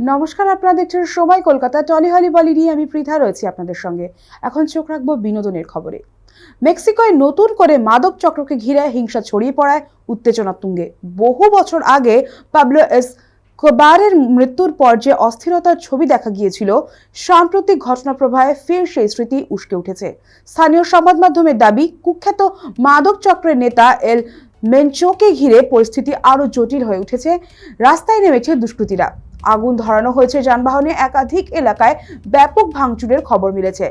নমস্কার, আপনারা দেখছেন সময় কলকাতা। টলি হলি বলি নিয়ে আমি পৃথা রয়েছি আপনাদের সঙ্গে। এখন চোখ রাখবো বিনোদনের খবরে। মেক্সিকোয় নতুন করে মাদক চক্রকে ঘিরে হিংসা ছড়িয়ে পড়ায় উত্তেজনা তুঙ্গে। বহু বছর আগে পাবলো এসকোবারের মৃত্যুর পর যে অস্থিরতার ছবি দেখা গিয়েছিল, সাম্প্রতিক ঘটনা প্রবাহে ফের সেই স্মৃতি উস্কে উঠেছে। স্থানীয় সংবাদ মাধ্যমের দাবি, কুখ্যাত মাদক চক্রের নেতা এল মেনচোকে ঘিরে পরিস্থিতি আরো জটিল হয়ে উঠেছে। রাস্তায় নেমেছে দুষ্কৃতীরা, আগুন ধরানো হয়েছে যানবাহনে, একাধিক এলাকায় ব্যাপক ভাঙচুরের খবর মিলেছে।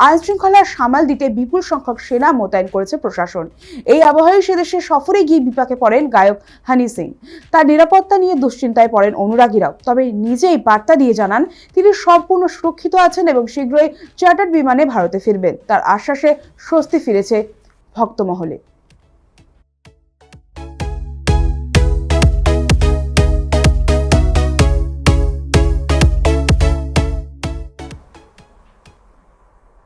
আইন শৃঙ্খলা সামাল দিতে বিপুল সংখ্যক সেনা মোতায়েন করেছে প্রশাসন। এই আবহাওয়ায় সেদেশে সফরে গিয়ে বিপাকে পড়েন গায়ক হানি সিং। তার নিরাপত্তা নিয়ে দুশ্চিন্তায় পড়েন অনুরাগীরাও। তবে নিজেই বার্তা দিয়ে জানান তিনি সম্পূর্ণ সুরক্ষিত আছেন এবং শীঘ্রই চার্টার্ড বিমানে ভারতে ফিরবেন। তার আশ্বাসে স্বস্তি ফিরেছে ভক্তমহলে।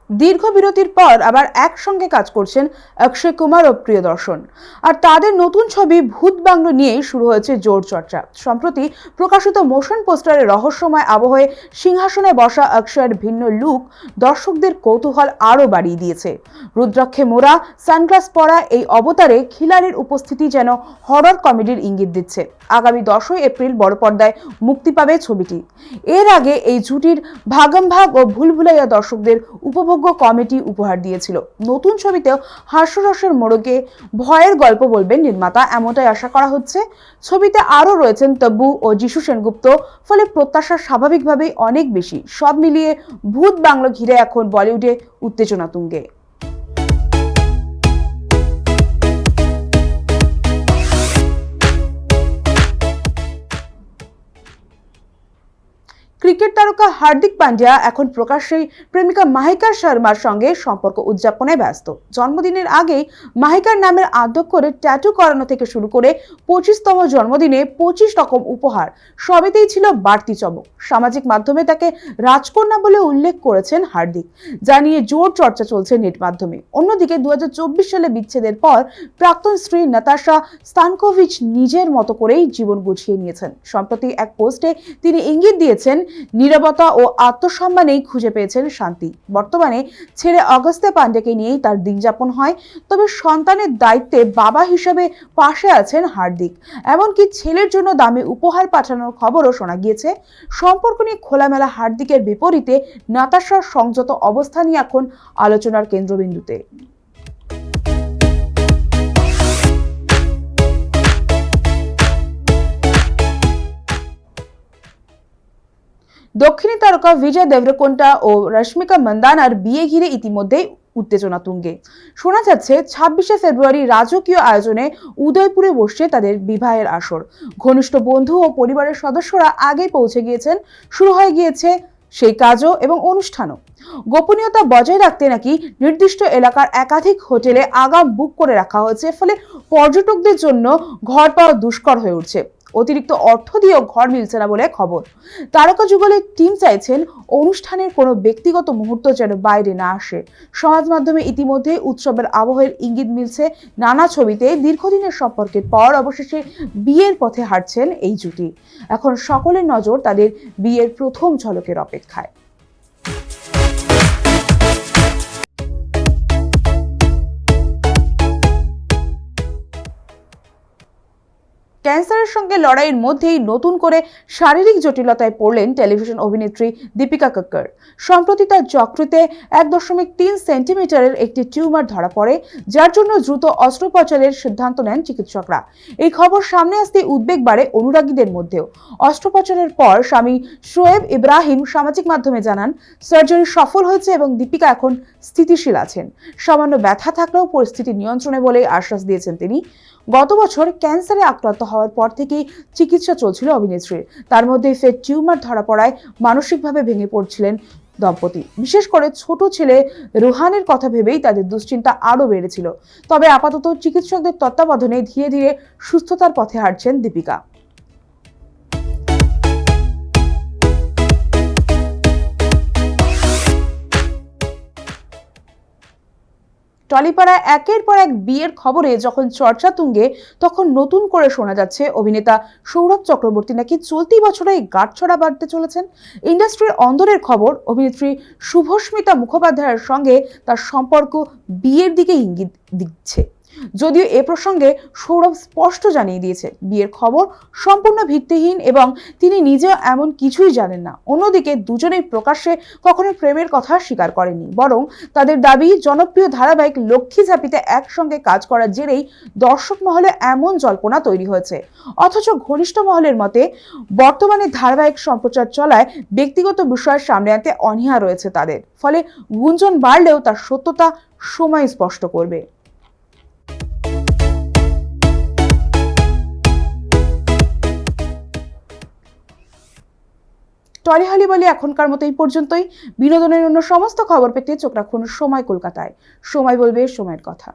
দীর্ঘ বিরতির পর আবার একসঙ্গে কাজ করছেন অক্ষয় কুমার ও প্রিয়দর্শন। আর তাদের নতুন ছবি ভূত বাংলো নিয়েই শুরু হয়েছে জোর চর্চা। সম্প্রতি প্রকাশিত মোশন পোস্টারে রহস্যময় আবহে সিংহাসনে বসা অক্ষয়ের ভিন্ন লুক দর্শকদের কৌতূহল আরও বাড়িয়ে দিয়েছে। রুদ্রাক্ষে মোড়া, সানগ্লাস পরা এই অবতারে খিলাড়ির উপস্থিতি যেন হরর কমেডির ইঙ্গিত দিচ্ছে। আগামী 10ই এপ্রিল বড় পর্দায় মুক্তি পাবে ছবিটি। এর আগে এই জুটির ভাগাম ভাগ ও ভুলভুলাইয়া দর্শকদের উপভোগ্য কমেডি উপহার দিয়েছিল। নতুন ছবিতেও হাস্যরসের মোড়কে ভয়ের গল্প বলবেন নির্মাতা, এমনটাই আশা করা হচ্ছে। ছবিতে আরও রয়েছেন তব্বু ও যিশু সেনগুপ্ত, ফলে প্রত্যাশা স্বাভাবিকভাবেই অনেক বেশি। সব মিলিয়ে ভূত বাংলো ঘিরে এখন বলিউডে উত্তেজনা তুঙ্গে। ক্রিকেট তারকা হার্দিক পান্ডিয়া এখন প্রকাশ্যেই প্রেমিকা মাহিকা শর্মার সঙ্গে সম্পর্ক উদযাপনে ব্যস্ত। জন্মদিনের আগেই মাহিকার নামের আদক করে ট্যাটু করানো থেকে শুরু করে 25তম জন্মদিনে 25 রকম উপহার, সবেতেই ছিল বাড়তি চমক। সামাজিক মাধ্যমে তাকে রাজকন্যা বলে উল্লেখ করেছেন হার্দিক, যা নিয়ে জোর চর্চা চলছে নেট মাধ্যমে। অন্যদিকে 2024 সালে বিচ্ছেদের পর প্রাক্তন স্ত্রী নাতাশা স্তানকোভিচ নিজের মতো করেই জীবন গুছিয়ে নিয়েছেন। সম্প্রতি এক পোস্টে তিনি ইঙ্গিত দিয়েছেন, নীরবতা ও আত্মসম্মানেই খুঁজে পেয়েছেন শান্তি। বর্তমানে ছেলে অগস্ত্যা পান্ডেকে নিয়েই তার দিন যাপন হয়। তবে সন্তানের দায়িত্বে বাবা হিসেবে পাশে আছেন হার্দিক। এমনকি ছেলের জন্য দামি উপহার পাঠানোর খবরও শোনা গিয়েছে। সম্পর্ক নিয়ে খোলামেলা হার্দিকের বিপরীতে নাতাশার সংযত অবস্থানই এখন আলোচনার কেন্দ্রবিন্দুতে। দক্ষিণী তারকা বিজয় দেবরকোন্ডা ও রশ্মিকা মন্দানার বিয়ে ঘিরে ইতিমধ্যেই উত্তেজনা তুঙ্গে। শোনা যাচ্ছে 26শে ফেব্রুয়ারি রাজকীয় আয়োজনে উদয়পুরে বসছে তাদের বিবাহের আসর। ঘনিষ্ঠ বন্ধু ও পরিবারের সদস্যরা আগেই পৌঁছে গিয়েছেন। শুরু হয়ে গিয়েছে সেই কাজও এবং অনুষ্ঠানও। গোপনীয়তা বজায় রাখতে নাকি নির্দিষ্ট এলাকার একাধিক হোটেলে আগাম বুক করে রাখা হয়েছে, ফলে পর্যটকদের জন্য ঘর পাওয়া দুষ্কর হয়ে উঠছে। অতিরিক্ত অর্থ দিয়েও ঘর মিলছে না বলে খবর। তারকা যুগলের টিম চাইছেন অনুষ্ঠানের কোনো ব্যক্তিগত মুহূর্ত যেন বাইরে না আসে। সমাজ মাধ্যমে ইতিমধ্যে উৎসবের আবহের ইঙ্গিত মিলছে নানা ছবিতে। দীর্ঘদিনের সম্পর্কের পর অবশেষে বিয়ের পথে হাঁটছেন এই জুটি। এখন সকলের নজর তাদের বিয়ের প্রথম ঝলকের অপেক্ষায়। ক্যান্সারের সঙ্গে লড়াইয়ের মধ্যেই নতুন করে শারীরিক জটিলতায় পড়লেন টেলিভিশন অভিনেত্রী দীপিকা কক্কর। সম্প্রতি তার যকৃতে 1.3 সেন্টিমিটারের একটি টিউমার ধরা পড়ে, যার জন্য দ্রুত অস্ত্রোপচারের সিদ্ধান্ত নেন চিকিৎসকরা। এই খবর সামনে আসতে উদ্বেগ বাড়ে অনুরাগীদের মধ্যেও। অস্ত্রোপচারের পর স্বামী শোয়েব ইব্রাহিম সামাজিক মাধ্যমে জানান, সার্জারি সফল হয়েছে এবং দীপিকা এখন স্থিতিশীল আছেন। সামান্য ব্যথা থাকলেও পরিস্থিতি নিয়ন্ত্রণে বলে আশ্বাস দিয়েছেন তিনি। গত বছর ক্যান্সারে আক্রান্ত হওয়ার পর থেকেই চিকিৎসা চলছিল অভিনেত্রীর। তার মধ্যে ফের টিউমার ধরা পড়ায় মানসিকভাবে ভেঙে পড়ছিলেন দম্পতি। বিশেষ করে ছোট ছেলে রুহানের কথা ভেবেই তাদের দুশ্চিন্তা আরও বেড়েছিল। তবে আপাতত চিকিৎসকদের তত্ত্বাবধানে ধীরে ধীরে সুস্থতার পথে হাঁটছেন দীপিকা। টলিপাড়ায় একের পর এক বিয়ের খবরে যখন চর্চা তুঙ্গে, তখন নতুন করে শোনা যাচ্ছে অভিনেতা সৌরভ চক্রবর্তী নাকি চলতি বছরেই গাঁটছড়া বাঁধতে চলেছেন। ইন্ডাস্ট্রির অন্দরের খবর, অভিনেত্রী শুভস্মিতা মুখোপাধ্যায়ের সঙ্গে তার সম্পর্ক বিয়ের দিকে ইঙ্গিত দিচ্ছে। যদিও এ প্রসঙ্গে সৌরভ স্পষ্ট জানিয়ে দিয়েছে, বিয়ের খবর সম্পূর্ণ ভিত্তিহীন এবং তিনি নিজেও এমন কিছুই জানেন না। অন্যদিকে দুজনেই প্রকাশ্যে কখনো প্রেমের কথা স্বীকার করেননি, বরং তাদের দাবি জনপ্রিয় ধারাবাহিক লক্ষ্মী ঝাঁপিতে একসঙ্গে কাজ করার জেরেই দর্শক মহলে এমন জল্পনা তৈরি হয়েছে। অথচ ঘনিষ্ঠ মহলের মতে বর্তমানে ধারাবাহিক সম্প্রচার চলায় ব্যক্তিগত বিষয় সামনে আনতে অনীহা রয়েছে তাদের, ফলে গুঞ্জন বাড়লেও তার সত্যতা সময় স্পষ্ট করবে। টলিহলি বলে এখনকার মতো এই পর্যন্তই। বিনোদনের অন্য সমস্ত খবর পেতে চোখ রাখুন সময় কলকাতায়। সময় বলবে সময়ের কথা।